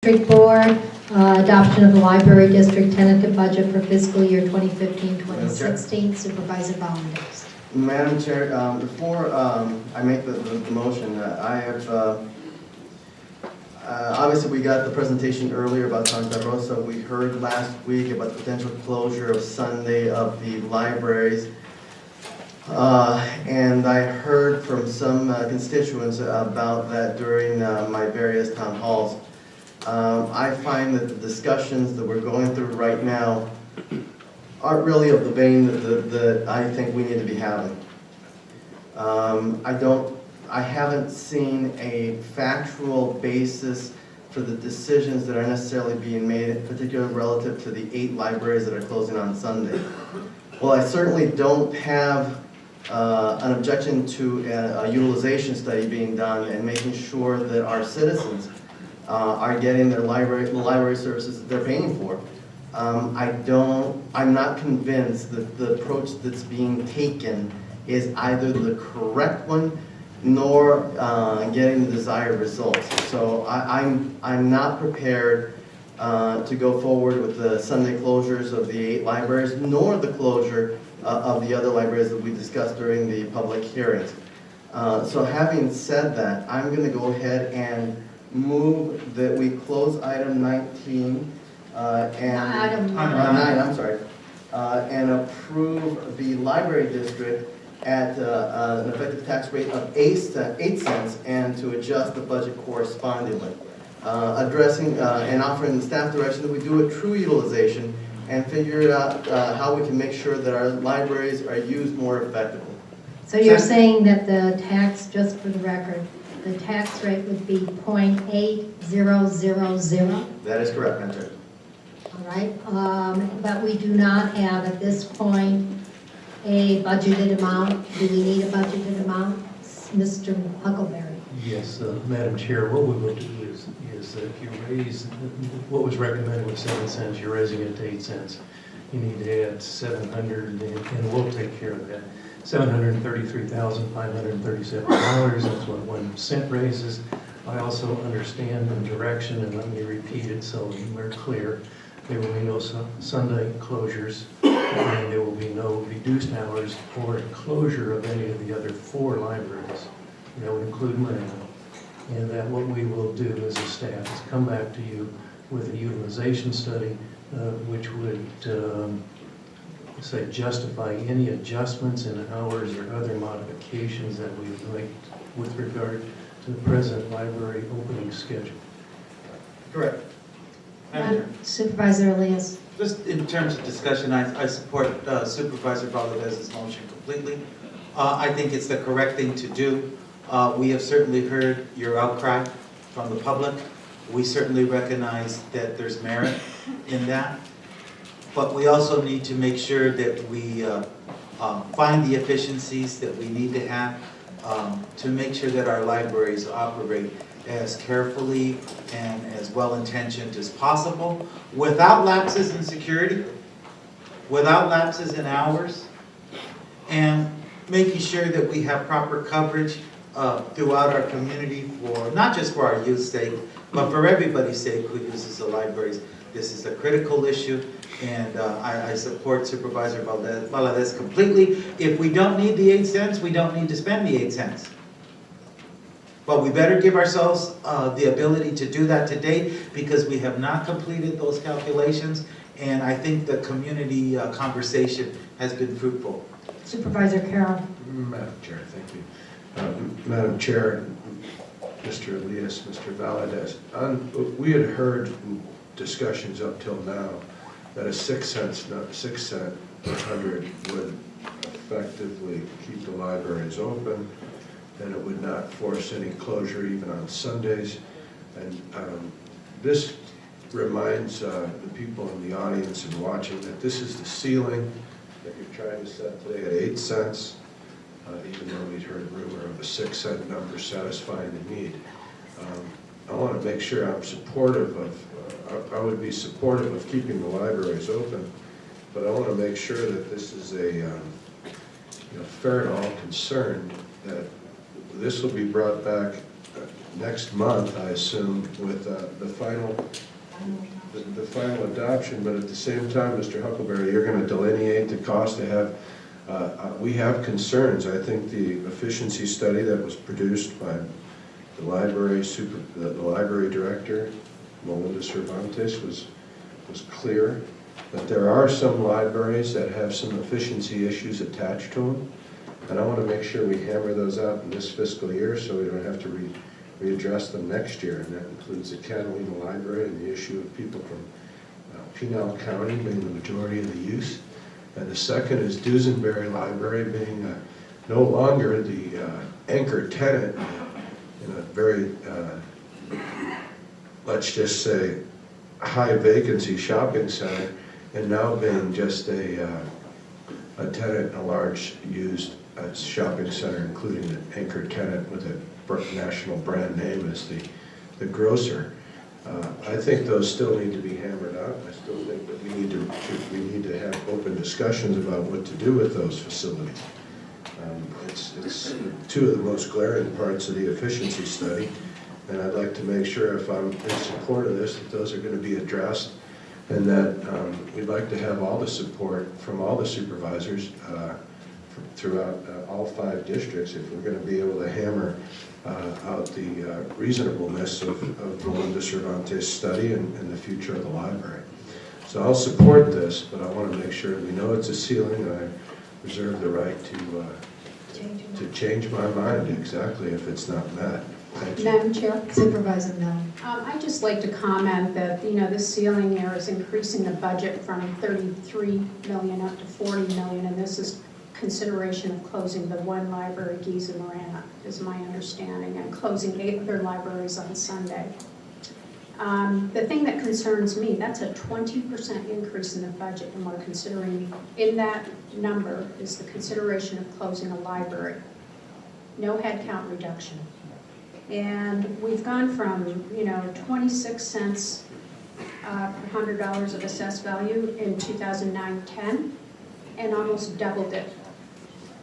District Board, adoption of the Library District tentative budget for fiscal year 2015-2016. Supervisor Volunteers. Madam Chair, before I make the motion, I have, obviously we got the presentation earlier about Santa Rosa. We heard last week about the potential closure of Sunday of the libraries. And I heard from some constituents about that during my various town halls. I find that the discussions that we're going through right now aren't really of the vein that I think we need to be having. I haven't seen a factual basis for the decisions that are necessarily being made, particularly relative to the 8 libraries that are closing on Sunday. Well, I certainly don't have an objection to a utilization study being done and making sure that our citizens are getting the library services that they're paying for. I'm not convinced that the approach that's being taken is either the correct one nor getting the desired results. So I'm not prepared to go forward with the Sunday closures of the 8 libraries, nor the closure of the other libraries that we discussed during the public hearings. So having said that, I'm going to go ahead and move that we close item 19 Item 9, I'm sorry, and approve the library district at an effective tax rate of 8 cents and to adjust the budget correspondingly. Addressing and offering the staff direction that we do a true utilization and figure out how we can make sure that our libraries are used more effectively. So you're saying that the tax, just for the record, the tax rate would be 0.8000? That is correct, Madam Chair. All right, but we do not have at this point a budgeted amount. Do we need a budgeted amount? Mr. Huckleberry. Yes, Madam Chair, what we will do is that if you raise, what was recommended was 7 cents, you're raising it to 8 cents. You need to add 700, and we'll take care of that. $733,537, that's what 1 cent raises. I also understand the direction, and let me repeat it so we're clear. There will be no Sunday closures, and there will be no reduced hours or closure of any of the other 4 libraries. That would include Marina. And that what we will do as a staff is come back to you with a utilization study which would say justify any adjustments in hours or other modifications that we would make with regard to the present library opening schedule. Correct. Supervisor Elias. Just in terms of discussion, I support Supervisor Valdez's motion completely. I think it's the correct thing to do. We have certainly heard your outcry from the public. We certainly recognize that there's merit in that. But we also need to make sure that we find the efficiencies that we need to have to make sure that our libraries operate as carefully and as well-intentioned as possible, without lapses in security, without lapses in hours, and making sure that we have proper coverage throughout our community for, not just for our youth's sake, but for everybody's sake who uses the libraries. This is a critical issue, and I support Supervisor Valdez completely. If we don't need the 8 cents, we don't need to spend the 8 cents. But we better give ourselves the ability to do that today, because we have not completed those calculations, and I think the community conversation has been fruitful. Supervisor Carroll. Madam Chair, thank you. Madam Chair, Mr. Elias, Mr. Valadez, we had heard discussions up till now that a 6 cent per hundred would effectively keep the libraries open, and it would not force any closure even on Sundays. And this reminds the people in the audience and watching that this is the ceiling that you're trying to set today at 8 cents, even though we'd heard rumor of a 6 cent number satisfying the need. I want to make sure I'm supportive of, I would be supportive of keeping the libraries open, but I want to make sure that this is a fair to all concerned, that this will be brought back next month, I assume, with the final adoption, but at the same time, Mr. Huckleberry, you're going to delineate the cost to have, we have concerns. I think the efficiency study that was produced by the library director, Melinda Cervantes, was clear, but there are some libraries that have some efficiency issues attached to them, and I want to make sure we hammer those out in this fiscal year so we don't have to readdress them next year, and that includes the Catalina Library and the issue of people from Pinal County being the majority of the use. And the second is Duesenberry Library being no longer the anchor tenant in a very, let's just say, high vacancy shopping center, and now being just a tenant in a large used shopping center, including an anchor tenant with a national brand name as the grocer. I think those still need to be hammered out. I still think that we need to have open discussions about what to do with those facilities. It's two of the most glaring parts of the efficiency study, and I'd like to make sure, if I'm in support of this, that those are going to be addressed, and that we'd like to have all the support from all the supervisors throughout all 5 districts if we're going to be able to hammer out the reasonableness of Melinda Cervantes' study and the future of the library. So I'll support this, but I want to make sure we know it's a ceiling, and I reserve the right to change my mind exactly if it's not met. Thank you. Madam Chair, Supervisor Milne. I'd just like to comment that, this ceiling here is increasing the budget from 33 million up to 40 million, and this is consideration of closing the one library, Giza Marana, is my understanding, and closing 8 other libraries on Sunday. The thing that concerns me, that's a 20% increase in the budget, and we're considering, in that number is the consideration of closing a library. No headcount reduction. And we've gone from, 26 cents per $100 of assessed value in 2009-10, and almost doubled it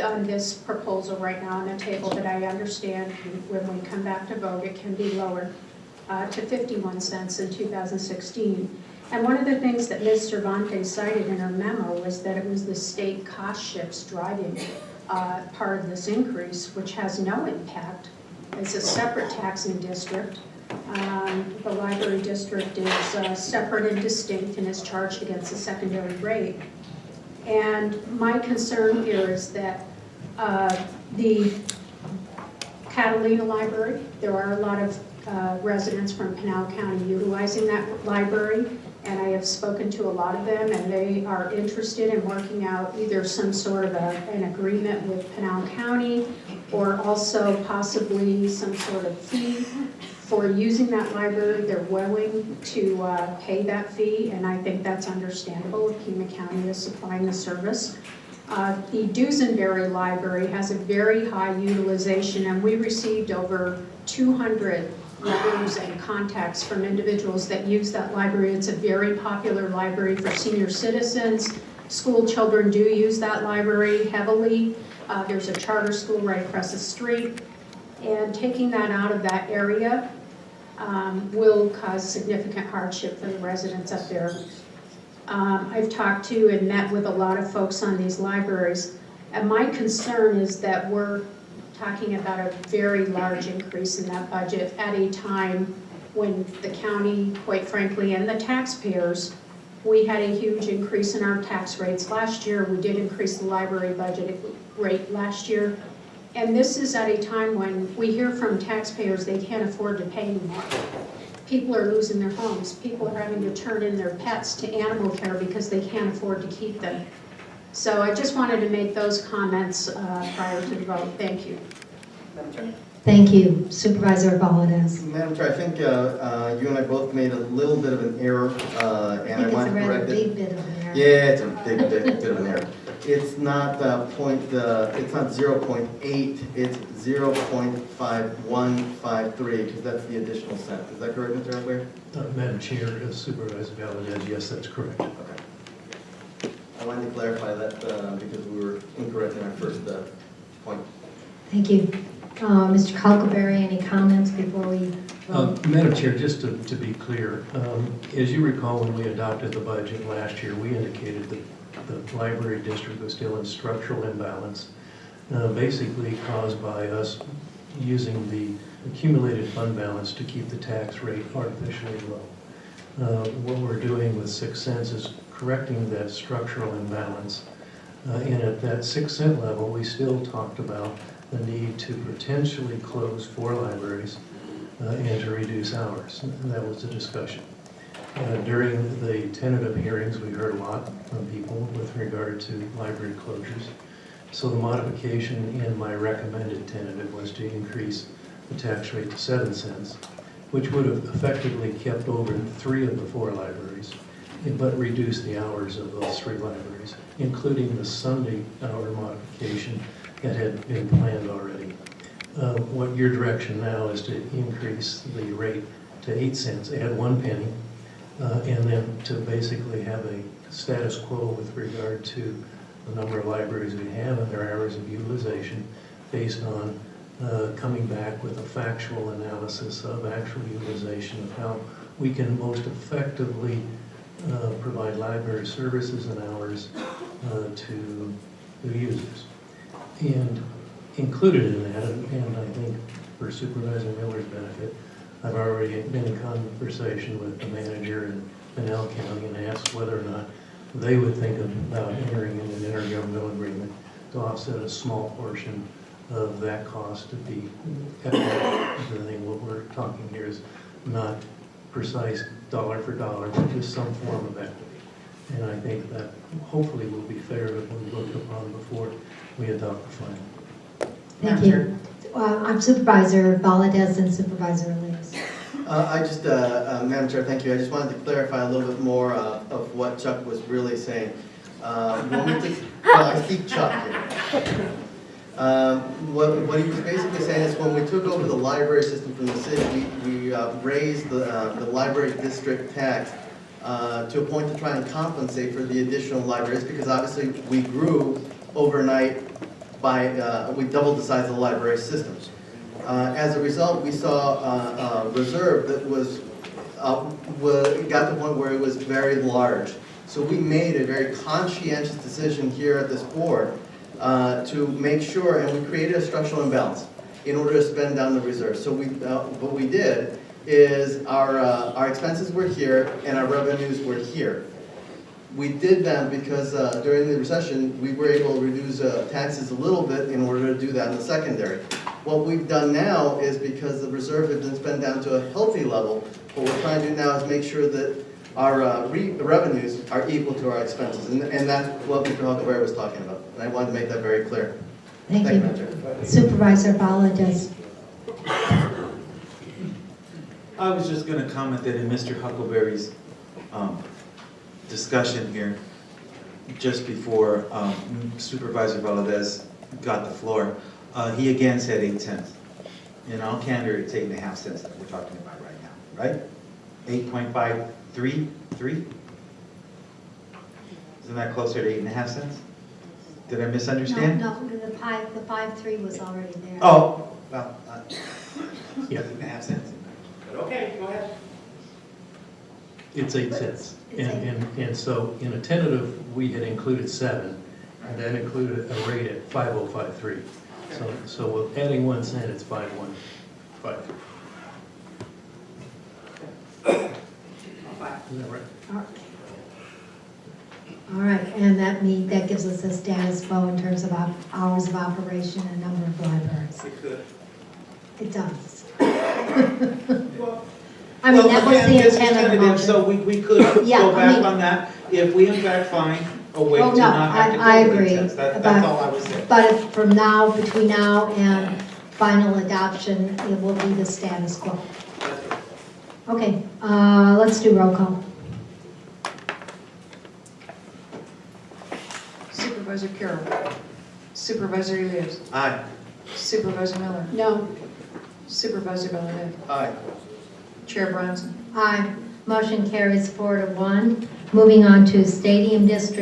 on this proposal right now on the table, that I understand when we come back to vote, it can be lowered to 51 cents in 2016. And one of the things that Ms. Cervantes cited in her memo was that it was the state cost shifts driving part of this increase, which has no impact. It's a separate taxing district. The library district is separate and distinct and is charged against a secondary rate. And my concern here is that the Catalina Library, there are a lot of residents from Pinal County utilizing that library, and I have spoken to a lot of them, and they are interested in working out either some sort of an agreement with Pinal County, or also possibly some sort of fee for using that library. They're willing to pay that fee, and I think that's understandable if Pima County is supplying the service. The Duesenberry Library has a very high utilization, and we received over 200 letters and contacts from individuals that use that library. It's a very popular library for senior citizens. School children do use that library heavily. There's a charter school right across the street, and taking that out of that area will cause significant hardship for the residents up there. I've talked to and met with a lot of folks on these libraries, and my concern is that we're talking about a very large increase in that budget at a time when the county, quite frankly, and the taxpayers, we had a huge increase in our tax rates last year. We did increase the library budget rate last year. And this is at a time when we hear from taxpayers they can't afford to pay anymore. People are losing their homes. People are having to turn in their pets to animal care because they can't afford to keep them. So I just wanted to make those comments prior to the vote. Thank you. Madam Chair. Thank you. Supervisor Valdez. Madam Chair, I think you and I both made a little bit of an error, and I want to correct it. It's a rather big bit of an error. Yeah, it's a bit of an error. It's not it's not 0.8, it's 0.5153, because that's the additional cent. Is that correct, Mr. Huckleberry? Madam Chair, Supervisor Valdez, yes, that's correct. Okay. I wanted to clarify that because we were incorrect in our first point. Thank you. Mr. Huckleberry, any comments before we vote? Madam Chair, just to be clear, as you recall, when we adopted the budget last year, we indicated that the library district was still in structural imbalance, basically caused by us using the accumulated fund balance to keep the tax rate artificially low. What we're doing with 6 cents is correcting that structural imbalance. And at that 6 cent level, we still talked about the need to potentially close 4 libraries and to reduce hours. And that was the discussion. During the tentative hearings, we heard a lot from people with regard to library closures. So the modification in my recommended tentative was to increase the tax rate to 7 cents, which would have effectively kept over 3 of the 4 libraries, but reduced the hours of those 3 libraries, including the Sunday hour modification that had been planned already. What your direction now is to increase the rate to 8 cents, add 1 penny, and then to basically have a status quo with regard to the number of libraries we have and their hours of utilization based on coming back with a factual analysis of actual utilization of how we can most effectively provide library services and hours to the users. And included in that, and I think for Supervisor Miller's benefit, I've already been in conversation with the manager in Pinell County and asked whether or not they would think about entering into an intergovernmental agreement to offset a small portion of that cost to be equitable. I think what we're talking here is not precise dollar for dollar, but just some form of equity. And I think that hopefully will be fair that we look upon before we adopt the final. Thank you. I'm Supervisor Valadez and Supervisor Elias. Madam Chair, thank you. I just wanted to clarify a little bit more of what Chuck was really saying. I see Chuck here. What he was basically saying is when we took over the library system from the city, we raised the library district tax to a point to try and compensate for the additional libraries, because obviously we grew overnight by, we doubled the size of the library systems. As a result, we saw a reserve that got to the point where it was very large. So we made a very conscientious decision here at this board to make sure, and we created a structural imbalance in order to spend down the reserve. So what we did is our expenses were here and our revenues were here. We did that because during the recession, we were able to reduce taxes a little bit in order to do that in the secondary. What we've done now is, because the reserve has been spent down to a healthy level, what we're trying to do now is make sure that our revenues are equal to our expenses. And that's what Mr. Huckleberry was talking about. And I wanted to make that very clear. Thank you. Madam Chair. Supervisor Valadez. I was just going to comment that in Mr. Huckleberry's discussion here, just before Supervisor Valadez got the floor, he again said 8 cents. In all candor, it's 8.5 cents that we're talking about right now, right? 8.533? Isn't that closer to 8.5 cents? Did I misunderstand? No, the 5.3 was already there. Oh, well, Yeah. 8.5 cents. But okay, go ahead. It's 8 cents. It's And so in a tentative, we had included 7, and that included a rate at 5.053. So with adding 1 cent, it's 5.153. Is that right? All right, and that gives us a status quo in terms of hours of operation and number of libraries. It could. It does. Well, I mean, that was again, the this is intent of the tentative, motion. so we could Yeah, go I back mean- on that, if we in fact find a way Oh, to no, not have to go I with agree. 8 cents. That's But- all I was saying. But from now, between now and final adoption, it will be the status quo. Okay, let's do roll call. Supervisor Carroll. Supervisor Elias. Aye. Supervisor Miller. No, Supervisor Valadez. Aye. Chair Bronson. Aye. Motion carries 4-1. Moving on to Stadium District.